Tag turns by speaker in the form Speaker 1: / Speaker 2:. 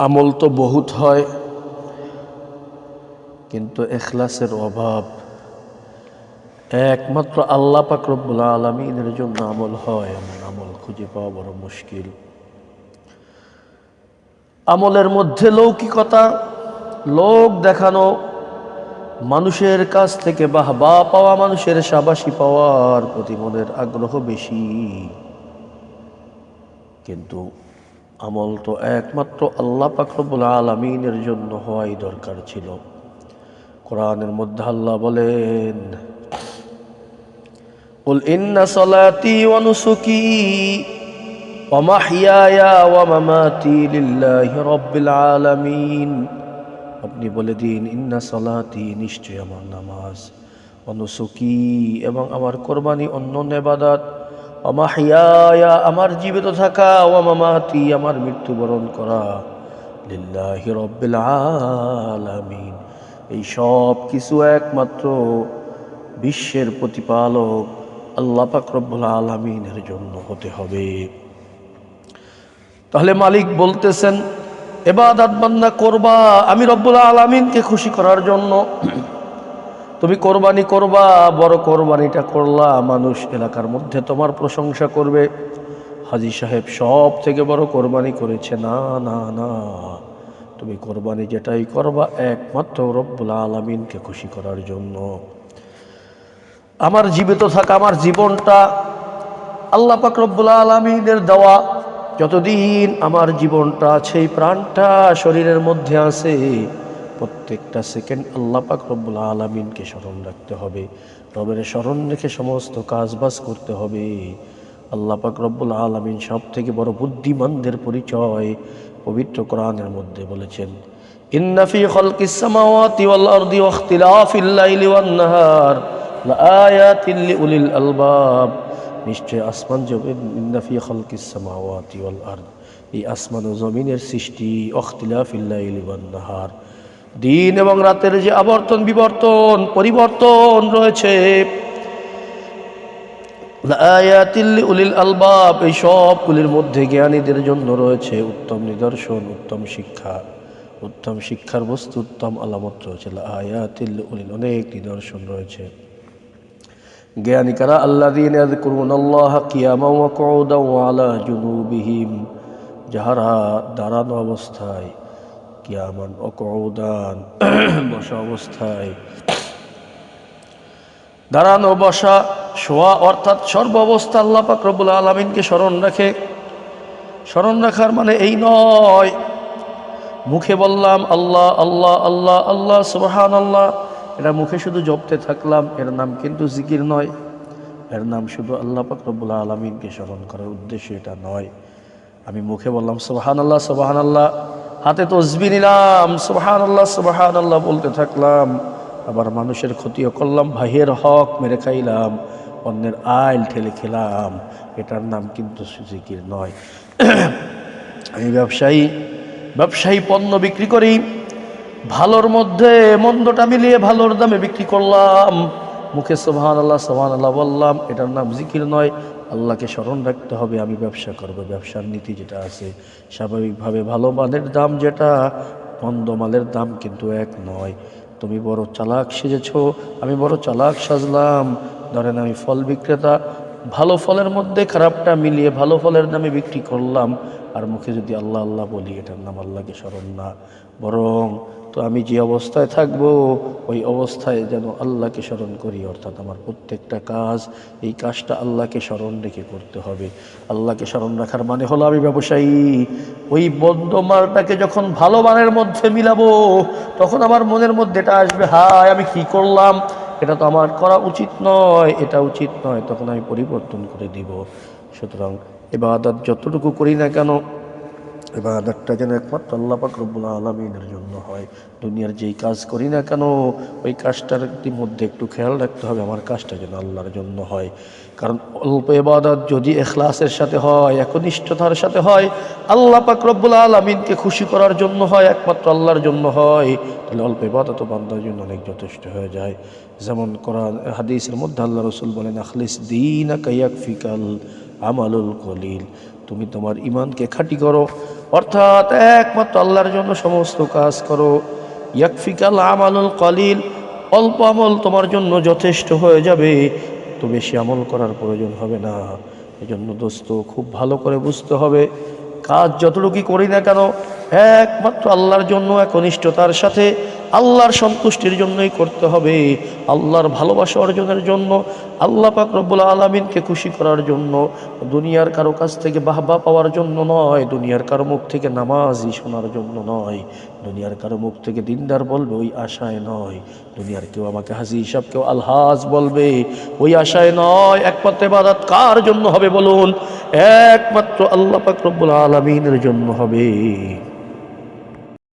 Speaker 1: আমল তো বহুত হয়, কিন্তু ইখলাসের অভাব। একমাত্র আল্লাহ পাক রব্বুল আলামিনের জন্য আমল হয়, এমন আমল খুঁজে পাওয়া বড় মুশকিল। আমলের মধ্যে লৌকিকতা, লোক দেখানো, মানুষের কাছ থেকে বাহবা পাওয়া, মানুষের শাবাশি পাওয়ার প্রতি মনের আগ্রহ বেশি। কিন্তু আমল তো একমাত্র আল্লাহ পাক রব্বুল আলামিনের জন্য হওয়াই দরকার ছিল। কোরআনের মধ্যে আল্লাহ বলেন, কুল ইন্না সালাতি ওয়া নুসুকি ওয়া মাহইয়ায়া ওয়া মামাতি লিল্লাহি রাব্বিল আলামিন। আপনি বলে দিন, ইন্না সালাতি, নিশ্চয় আমার নামাজ, ওয়া নুসুকি, এবং আমার কোরবানি, অন্য ইবাদত, ওয়া মাহইয়ায়া, আমার জীবিত থাকা, ওয়া মামাতি, আমার মৃত্যুবরণ করা, লিল্লাহি রাব্বিল আলামিন, এই সব কিছু একমাত্র বিশ্বের প্রতিপালক আল্লাহ পাক রব্বুল আলামিনের জন্য হতে হবে। তাহলে মালিক বলতেছেন, ইবাদত বান্দা করবা আমি রব্বুল আলামিনকে খুশি করার জন্য। তুমি কোরবানি করবা, বড় কোরবানিটা করলা, মানুষ এলাকার মধ্যে তোমার প্রশংসা করবে, হাজী সাহেব সব থেকে বড় কোরবানি করেছে। না না না, তুমি কোরবানি যেটাই করবা একমাত্র রব্বুল আলামিনকে খুশি করার জন্য। আমার জীবিত থাকা, আমার জীবনটা আল্লাহ পাক রব্বুল আলামিনের দেওয়া। যতদিন আমার জীবনটা আছে, এই প্রাণটা শরীরের মধ্যে আছে, প্রত্যেকটা সেকেন্ড আল্লাহ পাক রব্বুল আলামিনকে স্মরণ রাখতে হবে। রবের স্মরণ রেখে সমস্ত কাজবাজ করতে হবে। আল্লাহ পাক রব্বুল আলামিন সব থেকে বড় বুদ্ধিমানদের পরিচয় পবিত্র কোরআনের মধ্যে বলেছেন, ইন্না ফি খালকিস সামাওয়াতি ওয়াল আরদি ওয়া ইখতিলাফিল লাইলি ওয়ান নাহার লাআয়াতিল লিউলিল আলবাব। নিশ্চয় আসমান জমিন, ইন্না ফি খালকিস সামাওয়াতি ওয়াল আরদ, এই আসমান ও জমিনের সৃষ্টি, ইখতিলাফিল লাইলি ওয়ান নাহার, দিন এবং রাতের যে আবর্তন বিবর্তন পরিবর্তন রয়েছে, লাআয়াতিল লিউলিল আলবাব, এই সবগুলির মধ্যে জ্ঞানীদের জন্য রয়েছে উত্তম নিদর্শন, উত্তম শিক্ষা, উত্তম শিক্ষার বস্তু, উত্তম আলামত রয়েছে। লাআয়াতিল লিউলিল, অনেক নিদর্শন রয়েছে। জ্ঞানী কারা? আল্লাযীনা ইয়াযকুরুনাল্লাহা কিয়ামান ওয়া কুউদান ওয়া আলা জুনুবিহিম, যাহারা দাঁড়ানো অবস্থায়, কিয়ামান ওয়া কুউদান, বসা অবস্থায়, দাঁড়ানো, বসা, শোয়া, অর্থাৎ সর্ব অবস্থা আল্লাহ পাক রব্বুল আলামিনকে স্মরণ রাখে। স্মরণ রাখার মানে এই নয় মুখে বললাম আল্লাহ আল্লাহ আল্লাহ আল্লাহ সুবহানাল্লাহ, এটা মুখে শুধু জপতে থাকলাম, এর নাম কিন্তু জিকির নয়। এর নাম শুধু আল্লাহ পাক রব্বুল আলামিনকে স্মরণ করার উদ্দেশ্য এটা নয়। আমি মুখে বললাম সুবহানাল্লাহ সুবহানাল্লাহ, হাতে তসবিহ নিলাম, সুবহানাল্লাহ সুবহানাল্লাহ বলতে থাকলাম, আবার মানুষের ক্ষতিও করলাম, ভাইয়ের হক মেরে খাইলাম, অন্যের আইল ঠেলে খেলাম, এটার নাম কিন্তু জিকির নয়। আমি ব্যবসায়ী পণ্য বিক্রি করি, ভালোর মধ্যে মন্দটা মিলিয়ে ভালোর দামে বিক্রি করলাম, মুখে সুবহানাল্লাহ সুবহানাল্লাহ বললাম, এটার নাম জিকির নয়। আল্লাহকে স্মরণ রাখতে হবে। আমি ব্যবসা করব, ব্যবসার নীতি যেটা আছে, স্বাভাবিকভাবে ভালো মালের দাম যেটা, মন্দ মালের দাম কিন্তু এক নয়। তুমি বড় চালাক সেজেছ, আমি বড় চালাক সাজলাম। ধরেন আমি ফল বিক্রেতা, ভালো ফলের মধ্যে খারাপটা মিলিয়ে ভালো ফলের দামে বিক্রি করলাম, আর মুখে যদি আল্লাহ আল্লাহ বলি, এটার নাম আল্লাহকে স্মরণ না। বরং তো আমি যে অবস্থায় থাকবো, ওই অবস্থায় যেন আল্লাহকে স্মরণ করি, অর্থাৎ আমার প্রত্যেকটা কাজ, এই কাজটা আল্লাহকে স্মরণ রেখে করতে হবে। আল্লাহকে স্মরণ রাখার মানে হলো, আমি ব্যবসায়ী, ওই বদ্ধ মালটাকে যখন ভালো মানের মধ্যে মিলাবো, তখন আমার মনের মধ্যে এটা আসবে, হায় আমি কি করলাম, এটা তো আমার করা উচিত নয়, এটা উচিত নয়, তখন আমি পরিবর্তন করে দিব। সুতরাং ইবাদত যতটুকু করি না কেন, ইবাদতটা যেন একমাত্র আল্লাহ পাক রব্বুল আলামিনের জন্য হয়। দুনিয়ার যেই কাজ করি না কেন, ওই কাজটার মধ্যে একটু খেয়াল রাখতে হবে, আমার কাজটা যেন আল্লাহর জন্য হয়। কারণ অল্প ইবাদত যদি ইখলাসের সাথে হয়, একনিষ্ঠতার সাথে হয়, আল্লাহ পাক রব্বুল আলামিনকে খুশি করার জন্য হয়, একমাত্র আল্লাহর জন্য হয়, তাহলে অল্প ইবাদত বান্দার জন্য অনেক যথেষ্ট হয়ে যায়। যেমন কোরআন হাদিসের মধ্যে আল্লাহ রাসূল বলেন, আখলিস দীনাকা ইয়াকফিকাল আমালুল কলিল, তুমি তোমার ইমানকে খাঁটি করো, অর্থাৎ একমাত্র আল্লাহর জন্য সমস্ত কাজ করো। ইয়াকফিকাল আমালুল কলিল, অল্প আমল তোমার জন্য যথেষ্ট হয়ে যাবে, তো বেশি আমল করার প্রয়োজন হবে না। এজন্য দোস্ত খুব ভালো করে বুঝতে হবে, কাজ যতটুকুই করি না কেন একমাত্র আল্লাহর জন্য একনিষ্ঠতার সাথে আল্লাহর সন্তুষ্টির জন্যই করতে হবে, আল্লাহর ভালোবাসা অর্জনের জন্য, আল্লাহ পাক রব্বুল আলামিনকে খুশি করার জন্য, দুনিয়ার কারো কাছ থেকে বাহবা পাওয়ার জন্য নয়, দুনিয়ার কারো মুখ থেকে নামাজই শোনার জন্য নয়, দুনিয়ার কারো মুখ থেকে দিনদার বলবে ওই আশায় নয়, দুনিয়ার কেউ আমাকে হাজি হিসাব কেউ আলহাজ বলবে ওই আশায় নয়। একমাত্র ইবাদত কার জন্য হবে বলুন? একমাত্র আল্লাহ পাক রব্বুল আলামিনের জন্য হবে।